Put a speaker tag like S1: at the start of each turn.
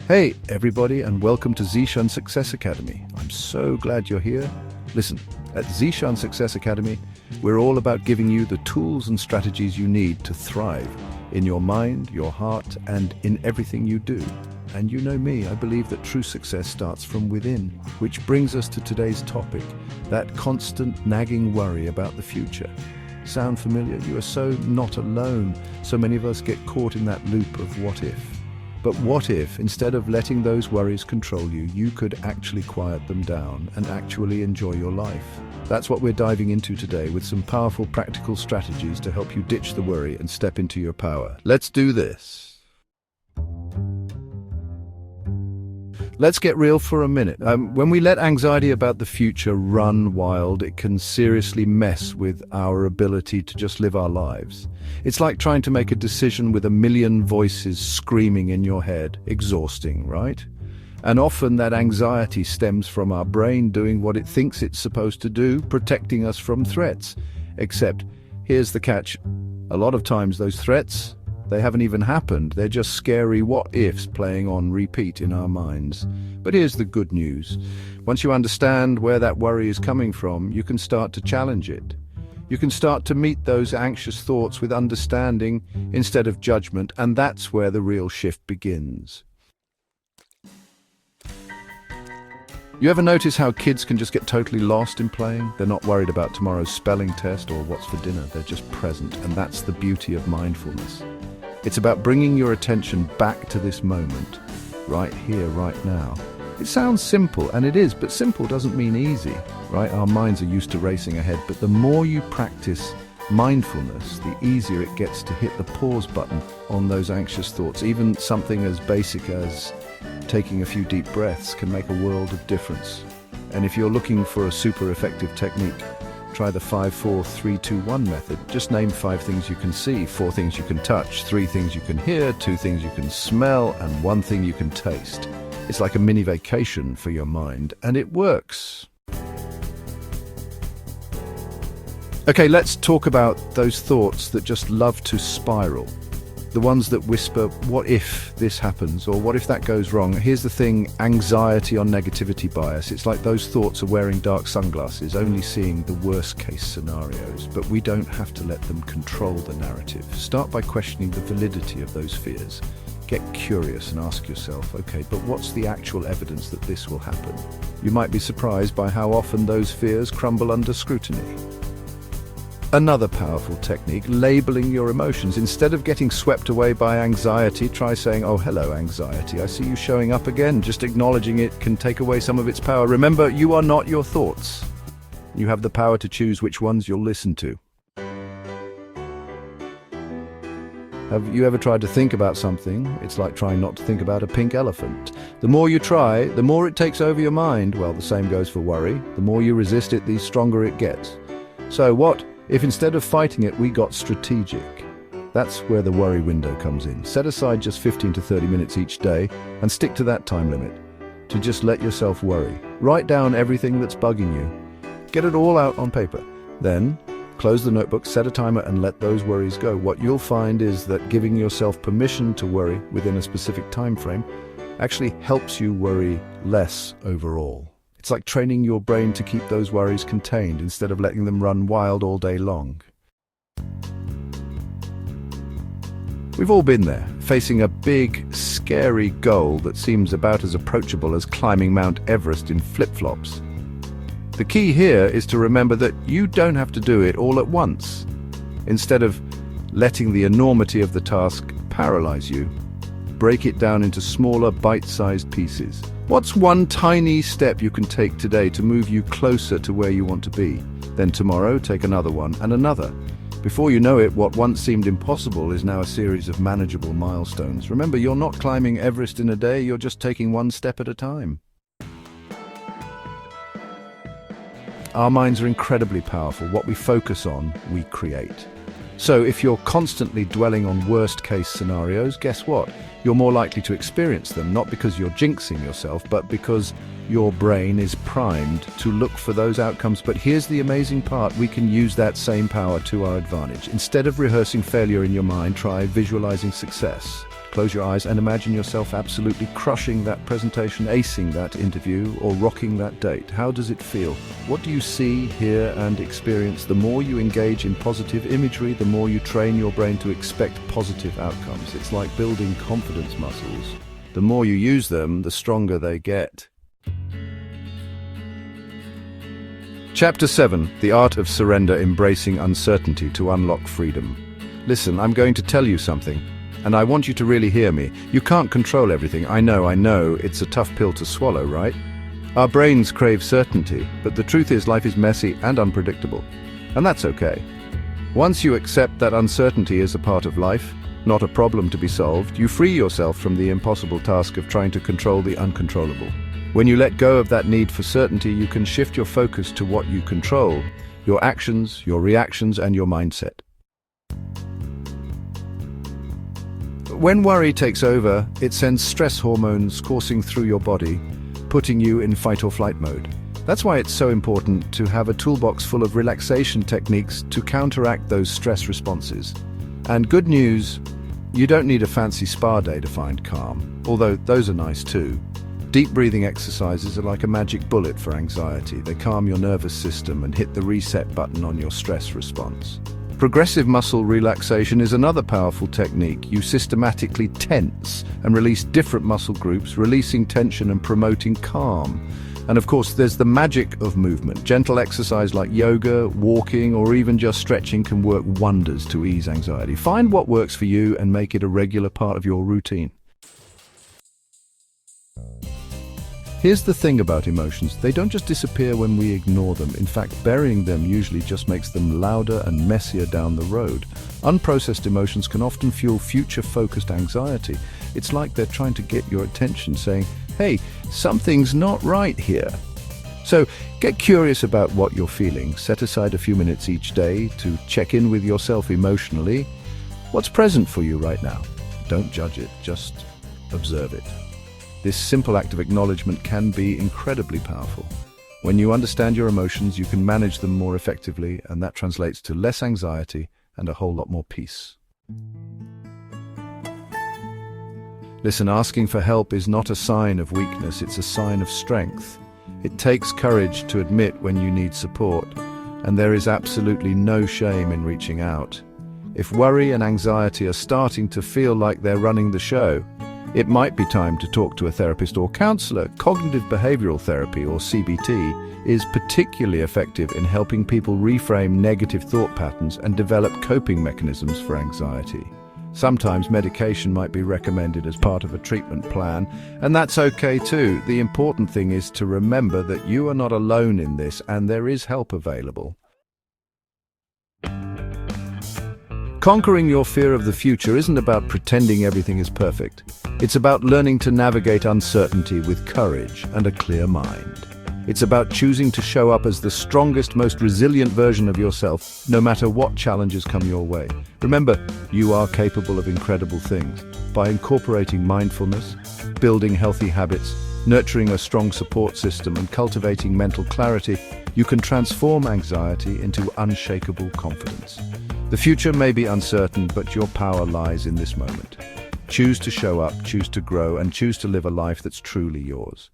S1: Hey, everybody, and welcome to Zeeshan Success Academy. I'm so glad you're here. Listen, at Zeeshan Success Academy, we're all about giving you the tools and strategies you need to thrive in your mind, your heart, and in everything you do. And you know me, I believe that true success starts from within, which brings us to today's topic, that constant nagging worry about the future. Sound familiar? You are so not alone. So many of us get caught in that loop of what if. But what if, instead of letting those worries control you, you could actually quiet them down and actually enjoy your life? That's what we're diving into today with some powerful practical strategies to help you ditch the worry and step into your power. Let's do this. Let's get real for a minute. When we let anxiety about the future run wild, it can seriously mess with our ability to just live our lives. It's like trying to make a decision with a million voices screaming in your head. Exhausting, right? And often that anxiety stems from our brain doing what it thinks it's supposed to do, protecting us from threats. Except, here's the catch. A lot of times those threats, they haven't even happened. They're just scary what-ifs playing on repeat in our minds. But here's the good news. Once you understand where that worry is coming from, you can start to challenge it. You can start to meet those anxious thoughts with understanding instead of judgment, and that's where the real shift begins. You ever notice how kids can just get totally lost in playing? They're not worried about tomorrow's spelling test or what's for dinner. They're just present, and that's the beauty of mindfulness. It's about bringing your attention back to this moment, right here, right now. It sounds simple, and it is, but simple doesn't mean easy, right? Our minds are used to racing ahead, but the more you practice mindfulness, the easier it gets to hit the pause button on those anxious thoughts. Even something as basic as taking a few deep breaths can make a world of difference. And if you're looking for a super effective technique, try the 5-4-3-2-1 method. Just name 5 things you can see, 4 things you can touch, 3 things you can hear, 2 things you can smell, and 1 thing you can taste. It's like a mini vacation for your mind, and it works. Okay, let's talk about those thoughts that just love to spiral. The ones that whisper, what if this happens, or what if that goes wrong? Here's the thing, anxiety on negativity bias. It's like those thoughts are wearing dark sunglasses, only seeing the worst case scenarios. But we don't have to let them control the narrative. Start by questioning the validity of those fears. Get curious and ask yourself, okay, but what's the actual evidence that this will happen? You might be surprised by how often those fears crumble under scrutiny. Another powerful technique, labeling your emotions. Instead of getting swept away by anxiety, try saying, oh, hello, anxiety. I see you showing up again. Just acknowledging it can take away some of its power. Remember, you are not your thoughts. You have the power to choose which ones you'll listen to. Have you ever tried to think about something? It's like trying not to think about a pink elephant. The more you try, the more it takes over your mind. Well, the same goes for worry. The more you resist it, the stronger it gets. So what if instead of fighting it, we got strategic? That's where the worry window comes in. Set aside just 15 to 30 minutes each day and stick to that time limit to just let yourself worry. Write down everything that's bugging you. Get it all out on paper. Then close the notebook, set a timer, and let those worries go. What you'll find is that giving yourself permission to worry within a specific time frame actually helps you worry less overall. It's like training your brain to keep those worries contained instead of letting them run wild all day long. We've all been there, facing a big, scary goal that seems about as approachable as climbing Mount Everest in flip-flops. The key here is to remember that you don't have to do it all at once. Instead of letting the enormity of the task paralyze you, break it down into smaller, bite-sized pieces. What's one tiny step you can take today to move you closer to where you want to be? Then tomorrow, take another one and another. Before you know it, what once seemed impossible is now a series of manageable milestones. Remember, you're not climbing Everest in a day, you're just taking one step at a time. Our minds are incredibly powerful. What we focus on, we create. So if you're constantly dwelling on worst-case scenarios, guess what? You're more likely to experience them, not because you're jinxing yourself, but because your brain is primed to look for those outcomes. But here's the amazing part, we can use that same power to our advantage. Instead of rehearsing failure in your mind, try visualizing success. Close your eyes and imagine yourself absolutely crushing that presentation, acing that interview, or rocking that date. How does it feel? What do you see, hear, and experience? The more you engage in positive imagery, the more you train your brain to expect positive outcomes. It's like building confidence muscles. The more you use them, the stronger they get. Chapter 7. The Art of Surrender, Embracing Uncertainty to Unlock Freedom. Listen, I'm going to tell you something, and I want you to really hear me. You can't control everything. I know, it's a tough pill to swallow, right? Our brains crave certainty, but the truth is life is messy and unpredictable, and that's okay. Once you accept that uncertainty is a part of life, not a problem to be solved, you free yourself from the impossible task of trying to control the uncontrollable. When you let go of that need for certainty, you can shift your focus to what you control: your actions, your reactions, and your mindset. When worry takes over, it sends stress hormones coursing through your body, putting you in fight or flight mode. That's why it's so important to have a toolbox full of relaxation techniques to counteract those stress responses. And good news, you don't need a fancy spa day to find calm, although those are nice too. Deep breathing exercises are like a magic bullet for anxiety. They calm your nervous system and hit the reset button on your stress response. Progressive muscle relaxation is another powerful technique. You systematically tense and release different muscle groups, releasing tension and promoting calm. And of course, there's the magic of movement. Gentle exercise like yoga, walking, or even just stretching can work wonders to ease anxiety. Find what works for you and make it a regular part of your routine. Here's the thing about emotions. They don't just disappear when we ignore them. In fact, burying them usually just makes them louder and messier down the road. Unprocessed emotions can often fuel future-focused anxiety. It's like they're trying to get your attention, saying, "Hey, something's not right here." So get curious about what you're feeling. Set aside a few minutes each day to check in with yourself emotionally. What's present for you right now? Don't judge it, just observe it. This simple act of acknowledgement can be incredibly powerful. When you understand your emotions, you can manage them more effectively, and that translates to less anxiety and a whole lot more peace. Listen, asking for help is not a sign of weakness, it's a sign of strength. It takes courage to admit when you need support, and there is absolutely no shame in reaching out. If worry and anxiety are starting to feel like they're running the show, it might be time to talk to a therapist or counselor. Cognitive behavioral therapy, or CBT, is particularly effective in helping people reframe negative thought patterns and develop coping mechanisms for anxiety. Sometimes medication might be recommended as part of a treatment plan, and that's okay too. The important thing is to remember that you are not alone in this, and there is help available. Conquering your fear of the future isn't about pretending everything is perfect. It's about learning to navigate uncertainty with courage and a clear mind. It's about choosing to show up as the strongest, most resilient version of yourself, no matter what challenges come your way. Remember, you are capable of incredible things. By incorporating mindfulness, building healthy habits, nurturing a strong support system, and cultivating mental clarity, you can transform anxiety into unshakable confidence. The future may be uncertain, but your power lies in this moment. Choose to show up, choose to grow, and choose to live a life that's truly yours.